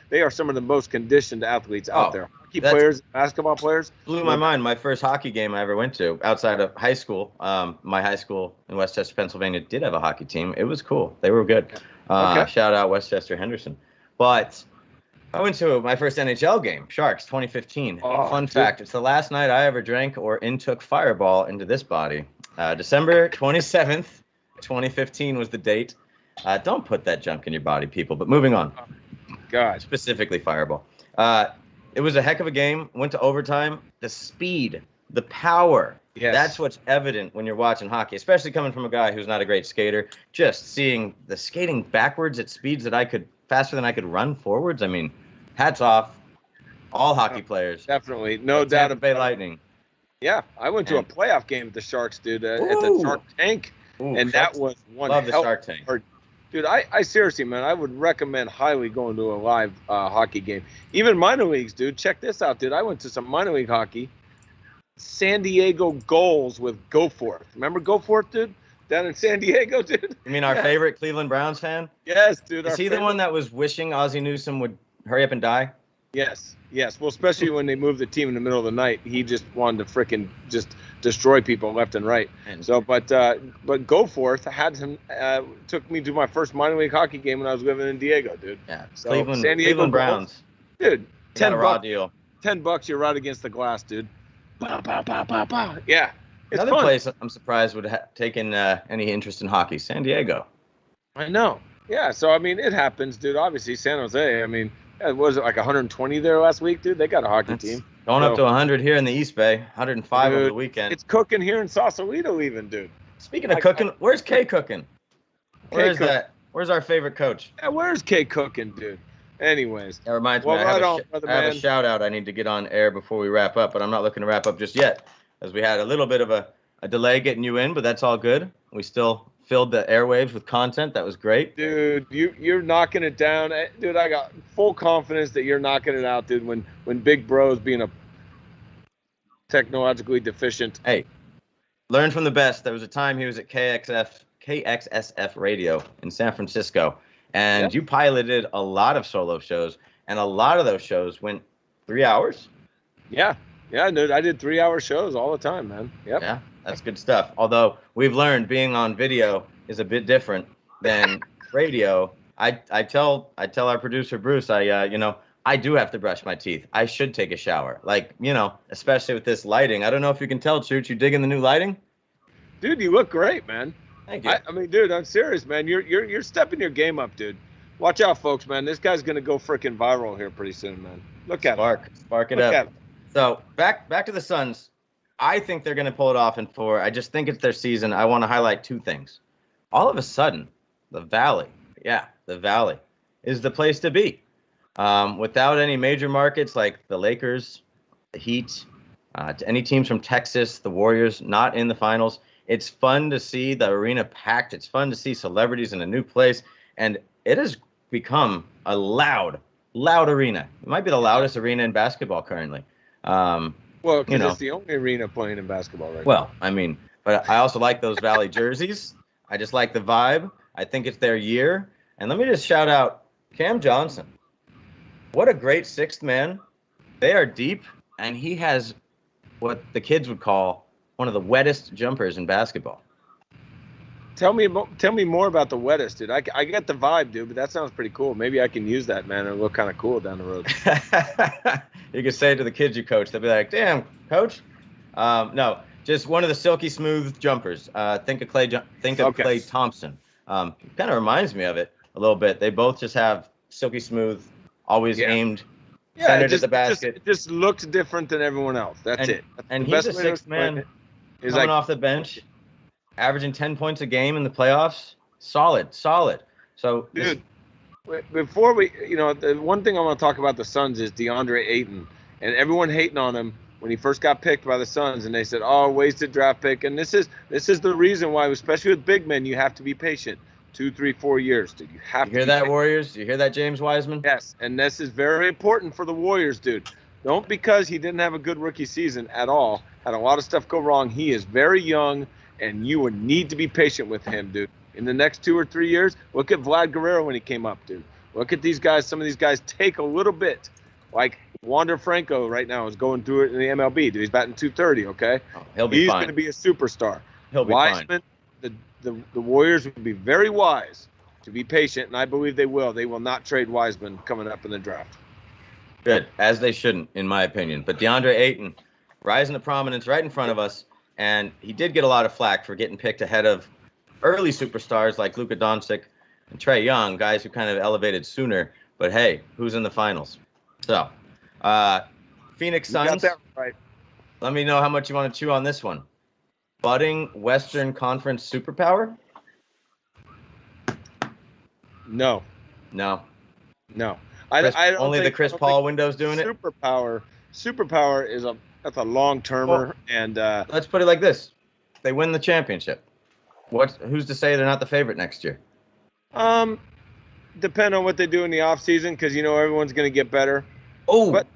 They are some of the most conditioned athletes out there. Hockey players, basketball players. Blew my mind. My first hockey game I ever went to outside of high school. My high school in Westchester, Pennsylvania, did have a hockey team. It was cool. They were good. Shout out Westchester Henderson. But I went to my first NHL game, Sharks 2015. Fun fact: it's the last night I ever drank or intook Fireball into this body. December 27th, 2015 was the date. Don't put that junk in your body, people. But moving on. God. Specifically Fireball. It was a heck of a game. Went to overtime. The speed, the power. Yes. That's what's evident when you're watching hockey, especially coming from a guy who's not a great skater. Just seeing the skating backwards at speeds that faster than I could run forwards. I mean, hats off. All hockey players. Definitely. No doubt. Tampa Bay Lightning. Yeah. I went to a playoff game with the Sharks, dude, at the Shark Tank. And that was one love the Shark Tank. Dude, I seriously, man, I would recommend highly going to a live hockey game. Even minor leagues, dude. Check this out, dude. I went to some minor league hockey. San Diego Goals with Goforth. Remember Goforth, dude? Down in San Diego, dude? You mean our favorite Cleveland Browns fan? Yes, dude. Is he the one that was wishing Ozzie Newsome would hurry up and die? Yes. Well, especially when they moved the team in the middle of the night. He just wanted to frickin' just destroy people left and right. So, but Goforth had him, took me to my first minor league hockey game when I was living in Diego, dude. Yeah. So, Cleveland Browns. Dude, $10 deal. $10, you're right against the glass, dude. Bah, bah, bah, bah, bah. Yeah. It's Another fun. place I'm surprised would have taken any interest in hockey, San Diego. I know. Yeah. So, I mean, it happens, dude. Obviously, San Jose, I mean, was it like 120 there last week, dude? They got a hockey team. Going up to 100 here in the East Bay, 105 over the weekend. It's cooking here in Sausalito even, dude. Speaking of cooking, where's Kay cooking? Where's that? Where's our favorite coach? Yeah, where's Kay cooking, dude? Anyways. That reminds me, I have a shout out I need to get on air before we wrap up, but I'm not looking to wrap up just yet, as we had a little bit of a delay getting you in, but that's all good. We still filled the airwaves with content. That was great. Dude, you're knocking it down. Dude, I got full confidence that you're knocking it out, dude, when Big Bro's being a technologically deficient. Hey, learn from the best. There was a time he was at KXSF Radio in San Francisco, and you piloted a lot of solo shows, and a lot of those shows went 3 hours. Yeah, dude, I did 3-hour shows all the time, man. Yep. Yeah, that's good stuff. Although we've learned being on video is a bit different than radio. I tell our producer Bruce, I do have to brush my teeth. I should take a shower. Like, especially with this lighting. I don't know if you can tell, Chooch, you digging the new lighting? Dude, you look great, man. Thank you. I mean, dude, I'm serious, man. You're stepping your game up, dude. Watch out, folks, man. This guy's gonna go freaking viral here pretty soon, man. Look at him. Spark it up. So back to the Suns. I think they're going to pull it off in 4. I just think it's their season. I want to highlight 2 things. All of a sudden, the Valley, the Valley is the place to be. Without any major markets like the Lakers, the Heat, any teams from Texas, the Warriors, not in the finals. It's fun to see the arena packed. It's fun to see celebrities in a new place. And it has become a loud arena. It might be the loudest arena in basketball currently. Well, because it's the only arena playing in basketball right now. Well, I mean, but I also like those Valley jerseys. I just like the vibe. I think it's their year. And let me just shout out Cam Johnson. What a great 6th man. They are deep, and he has what the kids would call one of the wettest jumpers in basketball. Tell me more about the wettest, dude. I get the vibe, dude, but that sounds pretty cool. Maybe I can use that, man, and look kind of cool down the road. You can say it to the kids you coach. They'll be like, damn, coach. No, just one of the silky smooth jumpers. Think of Klay Thompson. Kind of reminds me of it a little bit. They both just have silky smooth, always aimed, centered at the basket. It just looks different than everyone else. That's it. And he's a 6th man coming off the bench, averaging 10 points a game in the playoffs. Solid. So, dude, before we, the one thing I want to talk about the Suns is DeAndre Ayton, and everyone hating on him when he first got picked by the Suns, and they said, "Oh, wasted draft pick." And this is the reason why, especially with big men, you have to be patient. 2, 3, 4 years, dude. You have to hear that, Warriors? You hear that, James Wiseman? Yes, and this is very important for the Warriors, dude. Don't, because he didn't have a good rookie season at all, had a lot of stuff go wrong. He is very young, and you would need to be patient with him, dude. In the next 2 or 3 years, look at Vlad Guerrero when he came up, dude. Look at these guys. Some of these guys take a little bit. Like Wander Franco right now is going through it in the MLB, dude. He's batting .230, okay? Oh, he'll be fine. He's going to be a superstar. He'll be fine. The Warriors would be very wise to be patient, and I believe they will. They will not trade Wiseman coming up in the draft. Good, as they shouldn't, in my opinion. But DeAndre Ayton, rising to prominence right in front of us, and he did get a lot of flack for getting picked ahead of early superstars like Luka Doncic and Trae Young, guys who kind of elevated sooner. But hey, who's in the finals? So, Phoenix Suns. You got that right. Let me know how much you want to chew on this one. Budding Western Conference superpower? No. I don't only the Chris Paul window's doing it. Superpower is that's a long termer, and let's put it like this: they win the championship. Who's to say they're not the favorite next year? Depend on what they do in the off season, because everyone's going to get better. Oh, but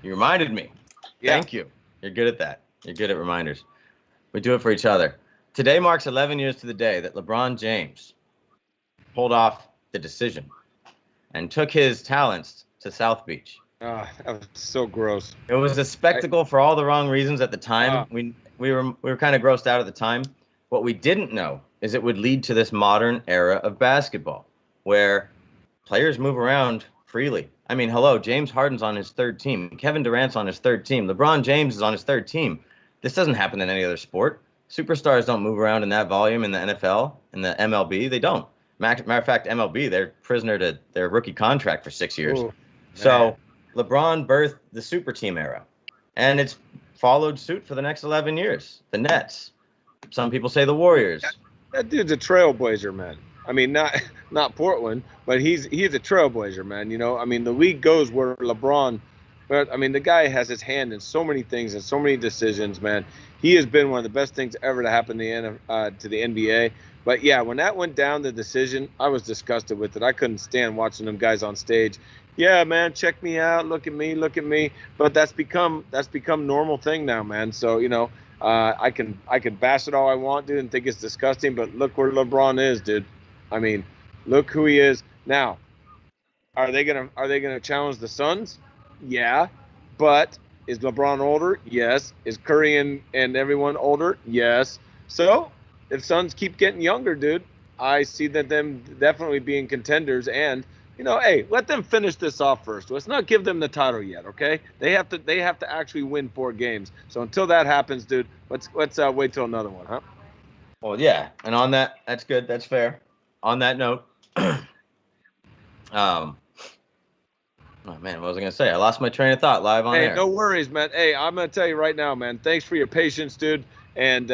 you reminded me. Yeah. Thank you. You're good at that. You're good at reminders. We do it for each other. Today marks 11 years to the day that LeBron James pulled off the decision and took his talents to South Beach. That was so gross. It was a spectacle for all the wrong reasons at the time. We were kind of grossed out at the time. What we didn't know is it would lead to this modern era of basketball where players move around freely. I mean, hello, James Harden's on his 3rd team. Kevin Durant's on his 3rd team. LeBron James is on his 3rd team. This doesn't happen in any other sport. Superstars don't move around in that volume in the NFL, in the MLB. They don't. Matter of fact, MLB, they're prisoner to their rookie contract for 6 years. Ooh, so LeBron birthed the super team era, and it's followed suit for the next 11 years. The Nets. Some people say the Warriors. That dude's a trailblazer, man. I mean, not Portland, but he's a trailblazer, man. I mean, the league goes where LeBron. But I mean, the guy has his hand in so many things and so many decisions, man. He has been one of the best things ever to happen to the NBA. But yeah, when that went down, the decision, I was disgusted with it. I couldn't stand watching them guys on stage. Yeah, man, check me out, look at me. But that's become normal thing now, man. So I can bash it all I want, dude, and think it's disgusting. But look where LeBron is, dude. I mean, look who he is now. Are they gonna challenge the Suns? Yeah, but is LeBron older? Yes. Is Curry and everyone older? Yes. So if Suns keep getting younger, dude, I see them definitely being contenders. And hey, let them finish this off first. Let's not give them the title yet, okay? They have to actually win 4 games. So until that happens, dude, let's wait till another one, huh? Well, yeah, and on that's good. That's fair. On that note, Oh man, what was I gonna say? I lost my train of thought live on Hey, air. no worries, man. Hey, I'm gonna tell you right now, man. Thanks for your patience, dude. And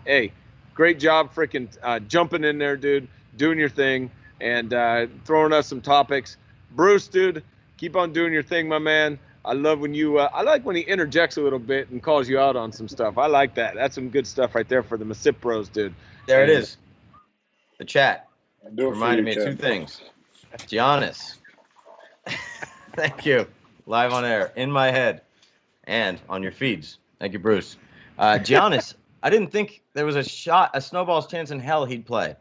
hey, great job, freaking jumping in there, dude. Doing your thing and throwing us some topics. Bruce, dude, keep on doing your thing, my man. I love when you. I like when he interjects a little bit and calls you out on some stuff. I like that. That's some good stuff right there for the MisippBROs, dude. There it And is. The chat Do it for reminded you, me of two Ken. things. Giannis, thank you. Live on air, in my head, and on your feeds. Thank you, Bruce. Giannis, I didn't think there was a snowball's chance in hell he'd play.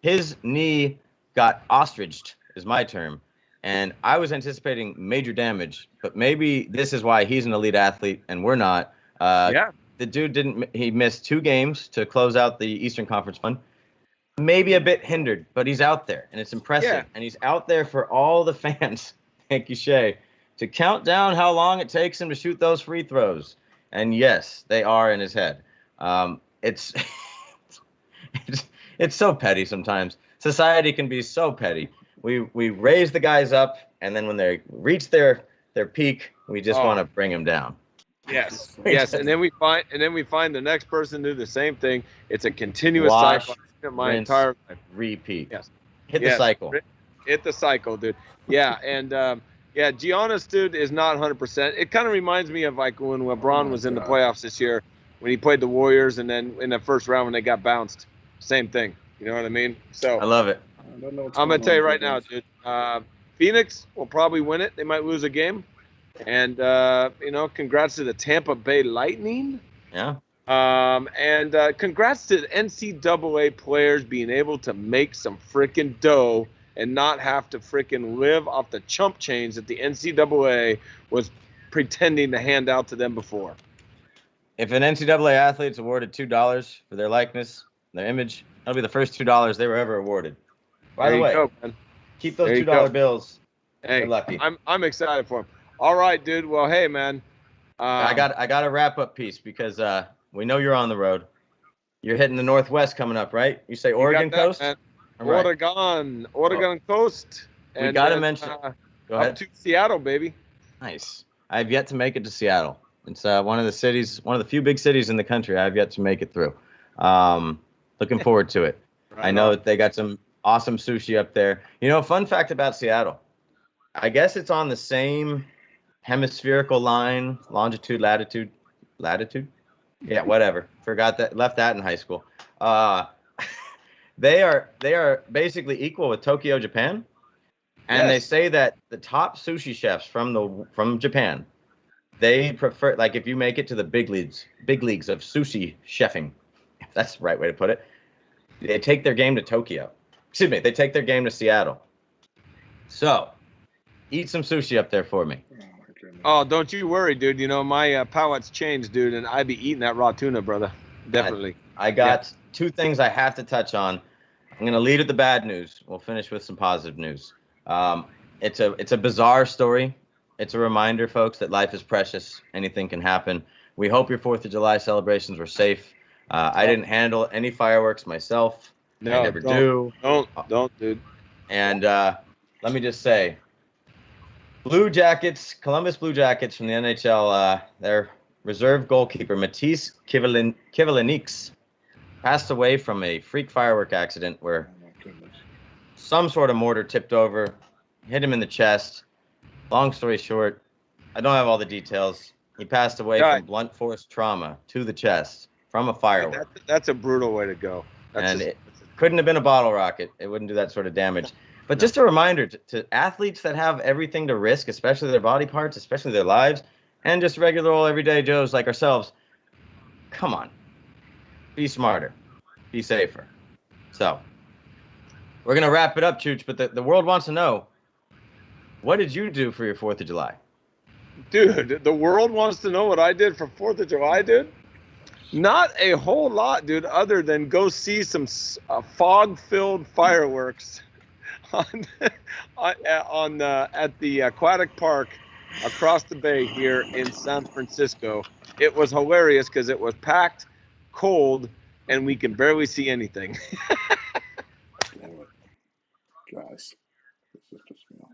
His knee got ostriched, is my term. And I was anticipating major damage, but maybe this is why he's an elite athlete and we're not. yeah, The dude he missed 2 games to close out the Eastern Conference run. Maybe a bit hindered, but he's out there, and it's impressive. Yeah. And he's out there for all the fans, thank you, Shay, to count down how long it takes him to shoot those free throws. And yes, they are in his head. It's, it's so petty sometimes. Society can be so petty. We raise the guys up, and then when they reach their peak, we just want to bring them down. Yes, yes, and then we find the next person do the same thing. It's a continuous Wash, cycle. My rinse, entire life. repeat. Yes, Hit the cycle. Hit the cycle, dude. Yeah, and yeah, Giannis, dude, is not 100%. It kind of reminds me of like when LeBron was in the playoffs this year when he played the Warriors, and then in the first round when they got bounced. Same thing. You know what I mean? So I love it. I'm gonna tell you right now, dude. Phoenix will probably win it. They might lose a game. And you know, congrats to the Tampa Bay Lightning. Yeah. And congrats to the NCAA players being able to make some freaking dough and not have to freaking live off the chump change that the NCAA was pretending to hand out to them before. If an NCAA athlete's awarded $2 for their likeness, their image, that'll be the first $2 they were ever awarded. By the way, go, man. Keep those $2 bills. Hey, They're lucky. I'm excited for them. All right, dude. Well, hey, man. I got a wrap up piece because we know you're on the road. You're hitting the Northwest coming up, right? You say Oregon coast? Man. Right. Oregon coast. And we got to mention. Go ahead. Up to Seattle, baby. Nice. I have yet to make it to Seattle. It's one of the few big cities in the country I've yet to make it through. Looking forward to it. Right I know that they got some awesome sushi up there. You know, fun fact about Seattle. I guess it's on the same hemispherical line, longitude, latitude. Yeah, whatever. Forgot that. Left that in high school. They are basically equal with Tokyo, Japan, and they say that the top sushi chefs from Japan, they prefer, like, if you make it to the big leagues of sushi chefing, if that's the right way to put it, they take their game to Tokyo. Excuse me, they take their game to Seattle. So, eat some sushi up there for me. Oh, don't you worry, dude. You know, my palate's changed, dude, and I be eating that raw tuna, brother. Definitely. I got 2 things I have to touch on. I'm going to lead with the bad news. We'll finish with some positive news. It's a bizarre story. It's a reminder, folks, that life is precious. Anything can happen. We hope your 4th of July celebrations were safe. I didn't handle any fireworks myself. No, I never do. Don't, dude. And let me just say, Columbus Blue Jackets from the NHL, their reserve goalkeeper, Matisse Kivaleniks, passed away from a freak firework accident where some sort of mortar tipped over, hit him in the chest. Long story short, I don't have all the details. He passed away from blunt force trauma to the chest from a firework. That's a brutal way to go. It couldn't have been a bottle rocket. It wouldn't do that sort of damage. But just a reminder to athletes that have everything to risk, especially their body parts, especially their lives, and just regular old everyday Joes like ourselves, come on. Be smarter. Be safer. So, we're going to wrap it up, Chooch, but the world wants to know, what did you do for your 4th of July? Dude, the world wants to know what I did for 4th of July, dude. Not a whole lot, dude, other than go see some fog-filled fireworks at the aquatic park across the bay here in San Francisco. It was hilarious because it was packed, cold, and we can barely see anything. Guys, this is just me.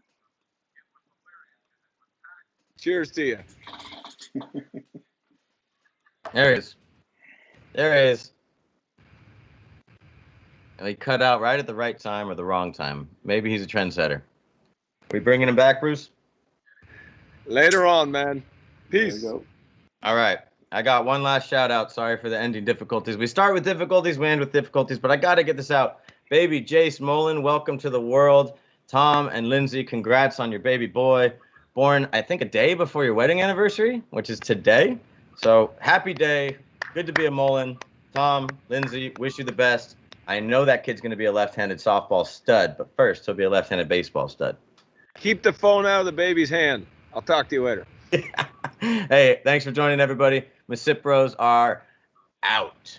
Cheers to you. There he is. There he is. And he cut out right at the right time or the wrong time. Maybe he's a trendsetter. We bringing him back, Bruce? Later on, man. There Peace. we go. All right. I got one last shout out. Sorry for the ending difficulties. We start with difficulties, we end with difficulties, but I got to get this out. Baby Jace Mullen, welcome to the world. Tom and Lindsay, congrats on your baby boy. Born, I think, a day before your wedding anniversary, which is today. So happy day. Good to be a Mullen. Tom, Lindsay, wish you the best. I know that kid's going to be a left-handed softball stud, but first he'll be a left-handed baseball stud. Keep the phone out of the baby's hand. I'll talk to you later. Hey, thanks for joining, everybody. MisippBROs are out.